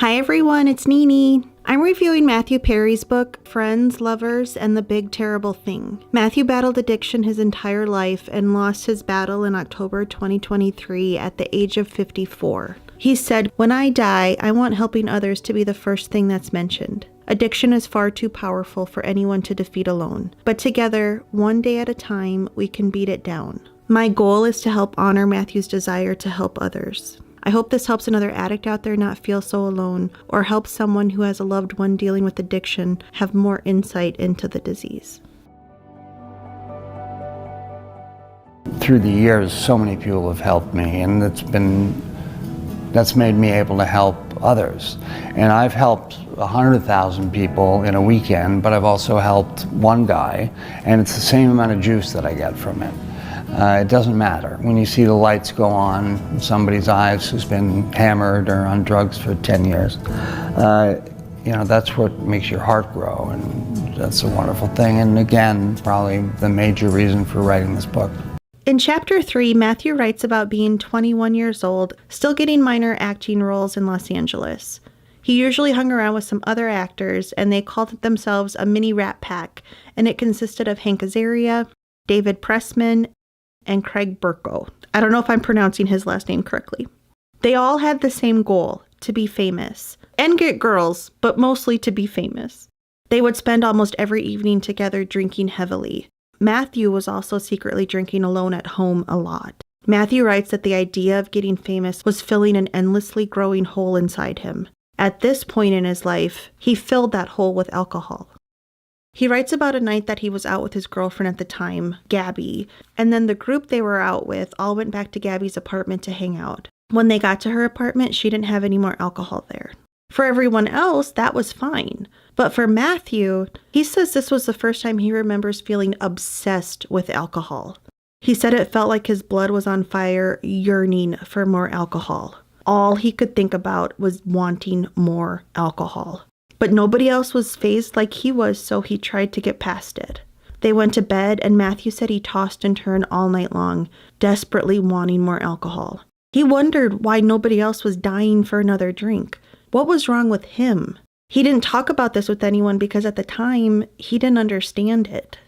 Hi everyone, it's Nini. I'm reviewing Matthew Perry's book, Friends, Lovers, and the Big Terrible Thing. Matthew battled addiction his entire life and lost his battle in October 2023 at the age of 54. He said, "When I die, I want helping others to be the first thing that's mentioned. Addiction is far too powerful for anyone to defeat alone. But together, one day at a time, we can beat it down." My goal is to help honor Matthew's desire to help others. I hope this helps another addict out there not feel so alone, or helps someone who has a loved one dealing with addiction have more insight into the disease. Through the years, so many people have helped me, and that's made me able to help others. And I've helped 100,000 people in a weekend, but I've also helped one guy, and it's the same amount of juice that I get from it. It doesn't matter. When you see the lights go on in somebody's eyes who's been hammered or on drugs for 10 years, that's what makes your heart grow, and that's a wonderful thing. And again, probably the major reason for writing this book. In Chapter 3, Matthew writes about being 21 years old, still getting minor acting roles in Los Angeles. He usually hung around with some other actors, and they called themselves a mini rat pack, and it consisted of Hank Azaria, David Pressman, and Craig Burko. I don't know if I'm pronouncing his last name correctly. They all had the same goal, to be famous, and get girls, but mostly to be famous. They would spend almost every evening together drinking heavily. Matthew was also secretly drinking alone at home a lot. Matthew writes that the idea of getting famous was filling an endlessly growing hole inside him. At this point in his life, he filled that hole with alcohol. He writes about a night that he was out with his girlfriend at the time, Gabby, and then the group they were out with all went back to Gabby's apartment to hang out. When they got to her apartment, she didn't have any more alcohol there. For everyone else, that was fine. But for Matthew, he says this was the first time he remembers feeling obsessed with alcohol. He said it felt like his blood was on fire, yearning for more alcohol. All he could think about was wanting more alcohol. But nobody else was fazed like he was, so he tried to get past it. They went to bed, and Matthew said he tossed and turned all night long, desperately wanting more alcohol. He wondered why nobody else was dying for another drink. What was wrong with him? He didn't talk about this with anyone because at the time, he didn't understand it.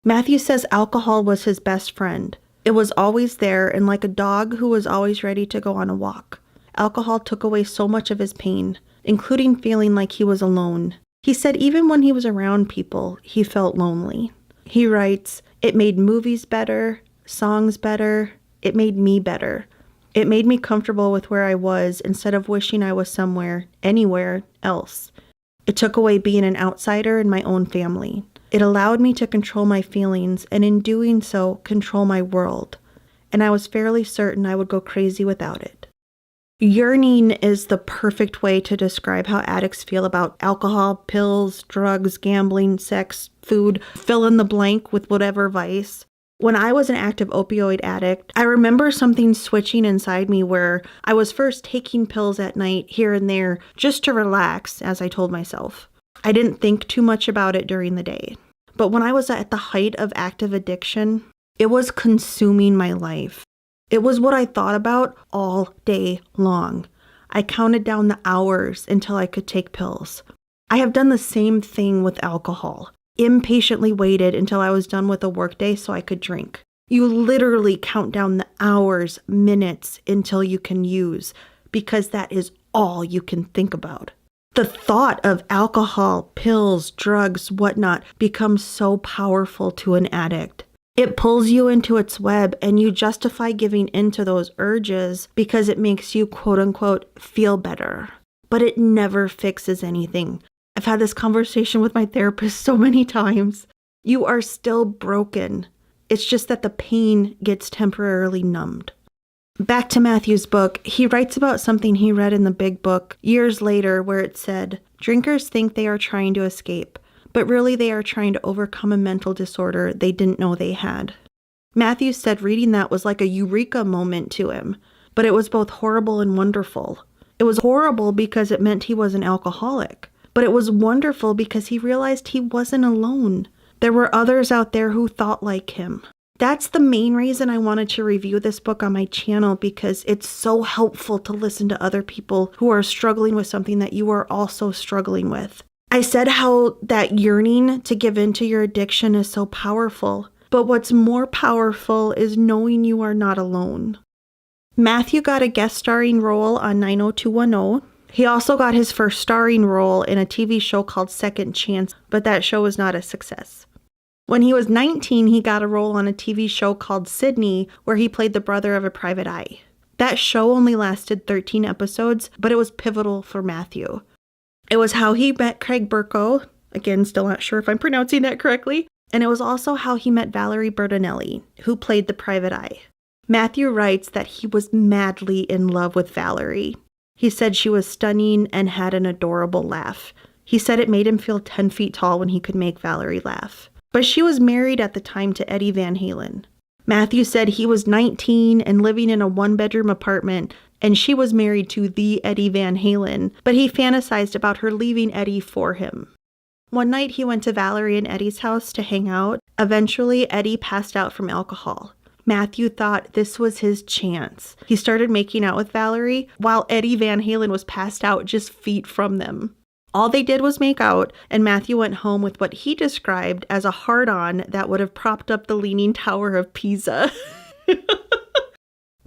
Matthew says alcohol was his best friend. It was always there, and like a dog who was always ready to go on a walk. Alcohol took away so much of his pain, including feeling like he was alone. He said even when he was around people, he felt lonely. He writes, "It made movies better, songs better, it made me better. It made me comfortable with where I was instead of wishing I was somewhere, anywhere else. It took away being an outsider in my own family. It allowed me to control my feelings, and in doing so, control my world. And I was fairly certain I would go crazy without it." Yearning is the perfect way to describe how addicts feel about alcohol, pills, drugs, gambling, sex, food, fill in the blank with whatever vice. When I was an active opioid addict, I remember something switching inside me where I was first taking pills at night here and there just to relax, as I told myself. I didn't think too much about it during the day. But when I was at the height of active addiction, it was consuming my life. It was what I thought about all day long. I counted down the hours until I could take pills. I have done the same thing with alcohol. Impatiently waited until I was done with a workday so I could drink. You literally count down the hours, minutes until you can use, because that is all you can think about. The thought of alcohol, pills, drugs, whatnot becomes so powerful to an addict. It pulls you into its web, and you justify giving into those urges because it makes you, quote unquote, feel better. But it never fixes anything. I've had this conversation with my therapist so many times. You are still broken. It's just that the pain gets temporarily numbed. Back to Matthew's book, he writes about something he read in the big book years later where it said, "Drinkers think they are trying to escape, but really they are trying to overcome a mental disorder they didn't know they had." Matthew said reading that was like a eureka moment to him, but it was both horrible and wonderful. It was horrible because it meant he was an alcoholic, but it was wonderful because he realized he wasn't alone. There were others out there who thought like him. That's the main reason I wanted to review this book on my channel, because it's so helpful to listen to other people who are struggling with something that you are also struggling with. I said how that yearning to give in to your addiction is so powerful, but what's more powerful is knowing you are not alone. Matthew got a guest starring role on 90210. He also got his first starring role in a TV show called Second Chance, but that show was not a success. When he was 19, he got a role on a TV show called Sydney, where he played the brother of a private eye. That show only lasted 13 episodes, but it was pivotal for Matthew. It was how he met Craig Burko, again, still not sure if I'm pronouncing that correctly, and it was also how he met Valerie Bertinelli, who played the private eye. Matthew writes that he was madly in love with Valerie. He said she was stunning and had an adorable laugh. He said it made him feel 10 feet tall when he could make Valerie laugh. But she was married at the time to Eddie Van Halen. Matthew said he was 19 and living in a one-bedroom apartment, and she was married to the Eddie Van Halen, but he fantasized about her leaving Eddie for him. One night he went to Valerie and Eddie's house to hang out. Eventually, Eddie passed out from alcohol. Matthew thought this was his chance. He started making out with Valerie while Eddie Van Halen was passed out just feet from them. All they did was make out, and Matthew went home with what he described as a hard-on that would have propped up the Leaning Tower of Pisa.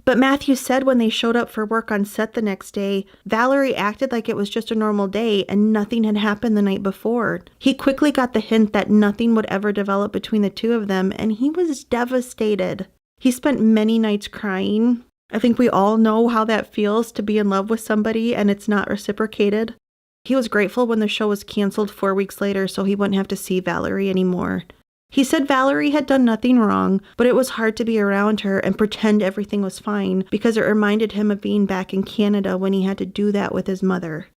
But Matthew said when they showed up for work on set the next day, Valerie acted like it was just a normal day and nothing had happened the night before. He quickly got the hint that nothing would ever develop between the two of them, and he was devastated. He spent many nights crying. I think we all know how that feels to be in love with somebody and it's not reciprocated. He was grateful when the show was canceled 4 weeks later so he wouldn't have to see Valerie anymore. He said Valerie had done nothing wrong, but it was hard to be around her and pretend everything was fine because it reminded him of being back in Canada when he had to do that with his mother.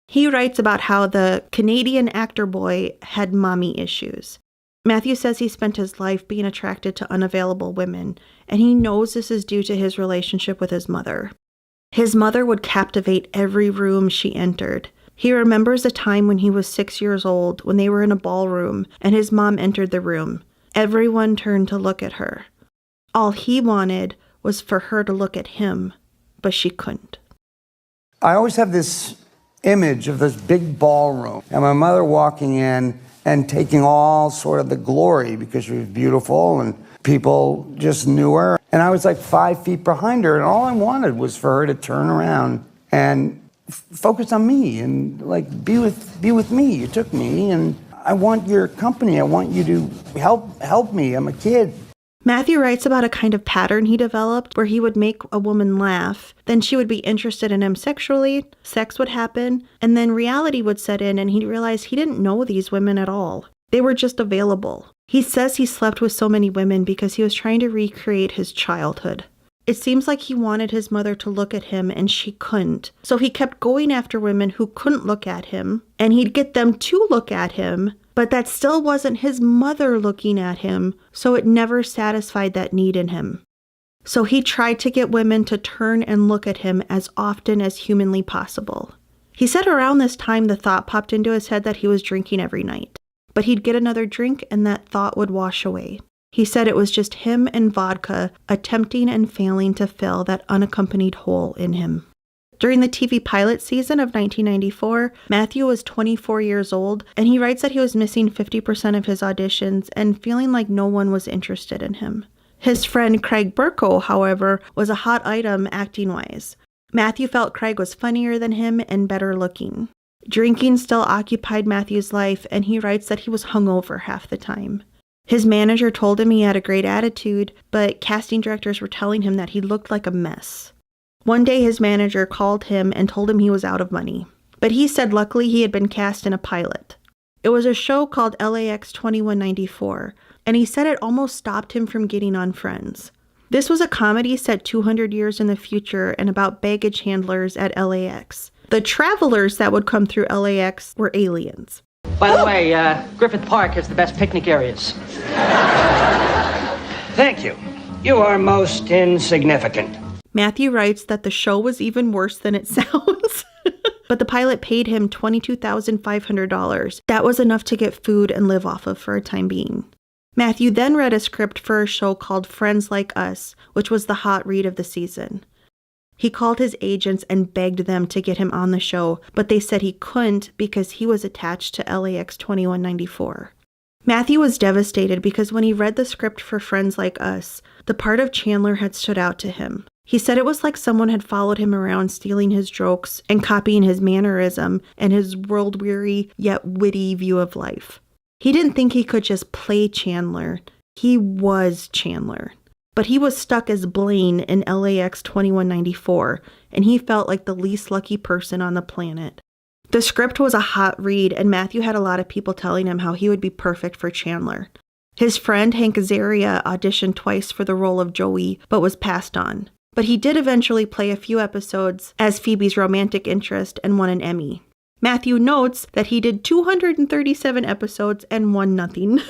He writes about how the Canadian actor boy had mommy issues. Matthew says he spent his life being attracted to unavailable women, and he knows this is due to his relationship with his mother. His mother would captivate every room she entered. He remembers a time when he was 6 years old when they were in a ballroom and his mom entered the room. Everyone turned to look at her. All he wanted was for her to look at him, but she couldn't. I always have this image of this big ballroom and my mother walking in and taking all sort of the glory because she was beautiful and people just knew her. And I was like 5 feet behind her and all I wanted was for her to turn around and focus on me and like be with me. You took me and I want your company. I want you to help me. I'm a kid. Matthew writes about a kind of pattern he developed where he would make a woman laugh, then she would be interested in him sexually, sex would happen, and then reality would set in and he'd realize he didn't know these women at all. They were just available. He says he slept with so many women because he was trying to recreate his childhood. It seems like he wanted his mother to look at him and she couldn't. So he kept going after women who couldn't look at him, and he'd get them to look at him, but that still wasn't his mother looking at him, so it never satisfied that need in him. So he tried to get women to turn and look at him as often as humanly possible. He said around this time the thought popped into his head that he was drinking every night, but he'd get another drink and that thought would wash away. He said it was just him and vodka attempting and failing to fill that unaccompanied hole in him. During the TV pilot season of 1994, Matthew was 24 years old, and he writes that he was missing 50% of his auditions and feeling like no one was interested in him. His friend Craig Burko, however, was a hot item acting-wise. Matthew felt Craig was funnier than him and better looking. Drinking still occupied Matthew's life, and he writes that he was hungover half the time. His manager told him he had a great attitude, but casting directors were telling him that he looked like a mess. One day his manager called him and told him he was out of money, but he said luckily he had been cast in a pilot. It was a show called LAX 2194, and he said it almost stopped him from getting on Friends. This was a comedy set 200 years in the future and about baggage handlers at LAX. The travelers that would come through LAX were aliens. By the way, Griffith Park has the best picnic areas. Thank you. You are most insignificant. Matthew writes that the show was even worse than it sounds. But the pilot paid him $22,500. That was enough to get food and live off of for a time being. Matthew then read a script for a show called Friends Like Us, which was the hot read of the season. He called his agents and begged them to get him on the show, but they said he couldn't because he was attached to LAX 2194. Matthew was devastated because when he read the script for Friends Like Us, the part of Chandler had stood out to him. He said it was like someone had followed him around stealing his jokes and copying his mannerism and his world-weary yet witty view of life. He didn't think he could just play Chandler. He was Chandler. But he was stuck as Blaine in LAX 2194, and he felt like the least lucky person on the planet. The script was a hot read, and Matthew had a lot of people telling him how he would be perfect for Chandler. His friend Hank Azaria auditioned twice for the role of Joey, but was passed on. But he did eventually play a few episodes as Phoebe's romantic interest and won an Emmy. Matthew notes that he did 237 episodes and won nothing.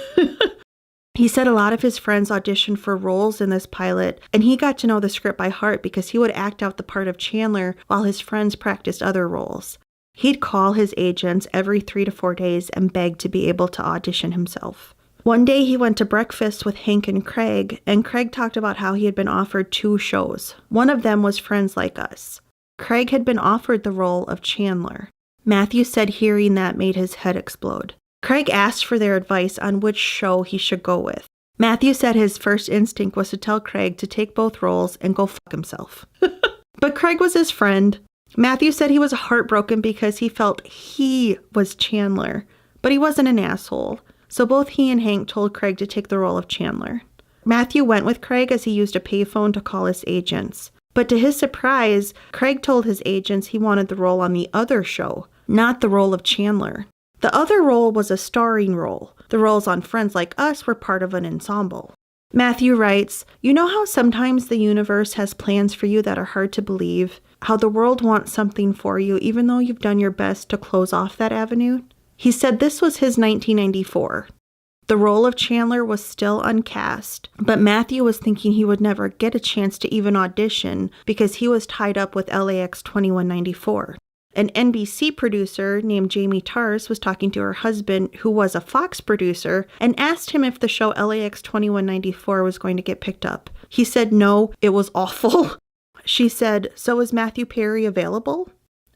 He said a lot of his friends auditioned for roles in this pilot, and he got to know the script by heart because he would act out the part of Chandler while his friends practiced other roles. He'd call his agents every 3 to 4 days and beg to be able to audition himself. One day he went to breakfast with Hank and Craig talked about how he had been offered 2 shows. One of them was Friends Like Us. Craig had been offered the role of Chandler. Matthew said hearing that made his head explode. Craig asked for their advice on which show he should go with. Matthew said his first instinct was to tell Craig to take both roles and go fuck himself. But Craig was his friend. Matthew said he was heartbroken because he felt he was Chandler, but he wasn't an asshole. So both he and Hank told Craig to take the role of Chandler. Matthew went with Craig as he used a payphone to call his agents. But to his surprise, Craig told his agents he wanted the role on the other show, not the role of Chandler. The other role was a starring role. The roles on Friends Like Us were part of an ensemble. Matthew writes, "You know how sometimes the universe has plans for you that are hard to believe? How the world wants something for you even though you've done your best to close off that avenue?" He said this was his 1994. The role of Chandler was still uncast, but Matthew was thinking he would never get a chance to even audition because he was tied up with LAX 2194. An NBC producer named Jamie Tars was talking to her husband, who was a Fox producer, and asked him if the show LAX 2194 was going to get picked up. He said no, it was awful. She said, "So is Matthew Perry available?"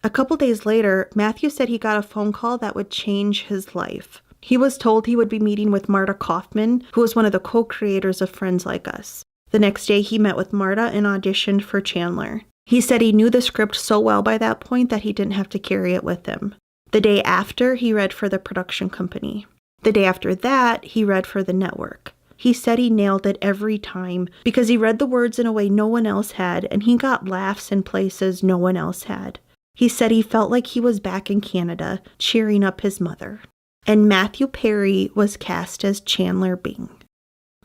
A couple days later, Matthew said he got a phone call that would change his life. He was told he would be meeting with Marta Kaufman, who was one of the co-creators of Friends Like Us. The next day, he met with Marta and auditioned for Chandler. He said he knew the script so well by that point that he didn't have to carry it with him. The day after, he read for the production company. The day after that, he read for the network. He said he nailed it every time because he read the words in a way no one else had, and he got laughs in places no one else had. He said he felt like he was back in Canada, cheering up his mother. And Matthew Perry was cast as Chandler Bing.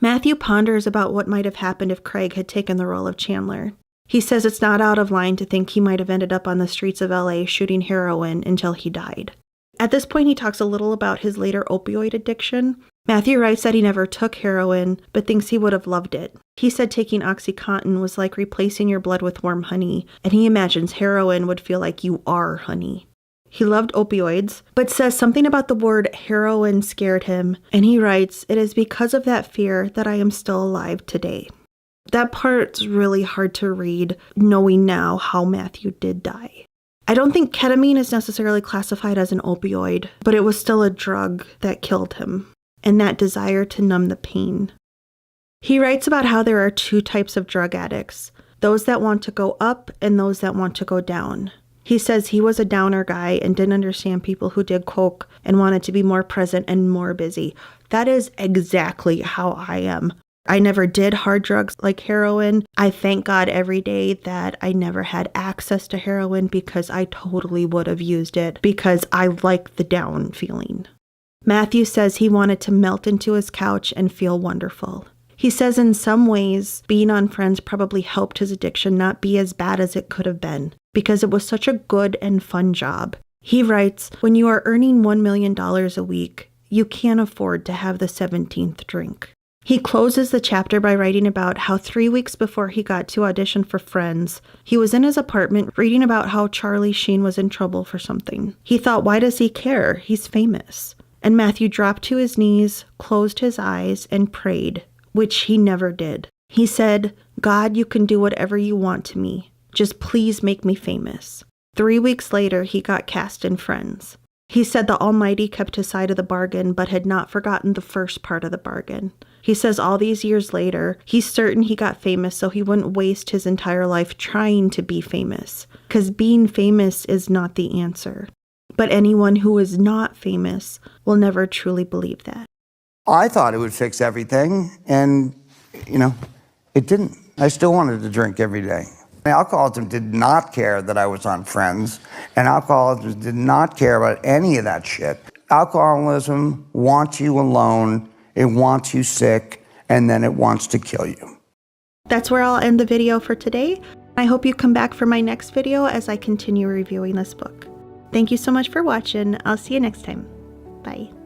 Matthew ponders about what might have happened if Craig had taken the role of Chandler. He says it's not out of line to think he might have ended up on the streets of LA shooting heroin until he died. At this point, he talks a little about his later opioid addiction. Matthew writes that he never took heroin, but thinks he would have loved it. He said taking OxyContin was like replacing your blood with warm honey, and he imagines heroin would feel like you are honey. He loved opioids, but says something about the word heroin scared him, and he writes, "It is because of that fear that I am still alive today." That part's really hard to read, knowing now how Matthew did die. I don't think ketamine is necessarily classified as an opioid, but it was still a drug that killed him, and that desire to numb the pain. He writes about how there are 2 types of drug addicts, those that want to go up and those that want to go down. He says he was a downer guy and didn't understand people who did coke and wanted to be more present and more busy. That is exactly how I am. I never did hard drugs like heroin. I thank God every day that I never had access to heroin because I totally would have used it because I like the down feeling. Matthew says he wanted to melt into his couch and feel wonderful. He says in some ways, being on Friends probably helped his addiction not be as bad as it could have been because it was such a good and fun job. He writes, "When you are earning $1 million a week, you can't afford to have the 17th drink." He closes the chapter by writing about how 3 weeks before he got to audition for Friends, he was in his apartment reading about how Charlie Sheen was in trouble for something. He thought, why does he care? He's famous. And Matthew dropped to his knees, closed his eyes, and prayed, which he never did. He said, "God, you can do whatever you want to me. Just please make me famous." 3 weeks later, he got cast in Friends. He said the Almighty kept his side of the bargain, but had not forgotten the first part of the bargain. He says all these years later, he's certain he got famous so he wouldn't waste his entire life trying to be famous, because being famous is not the answer. But anyone who is not famous will never truly believe that. I thought it would fix everything, and, it didn't. I still wanted to drink every day. Alcoholism did not care that I was on Friends, and alcoholism did not care about any of that shit. Alcoholism wants you alone, it wants you sick, and then it wants to kill you. That's where I'll end the video for today. I hope you come back for my next video as I continue reviewing this book. Thank you so much for watching. I'll see you next time. Bye.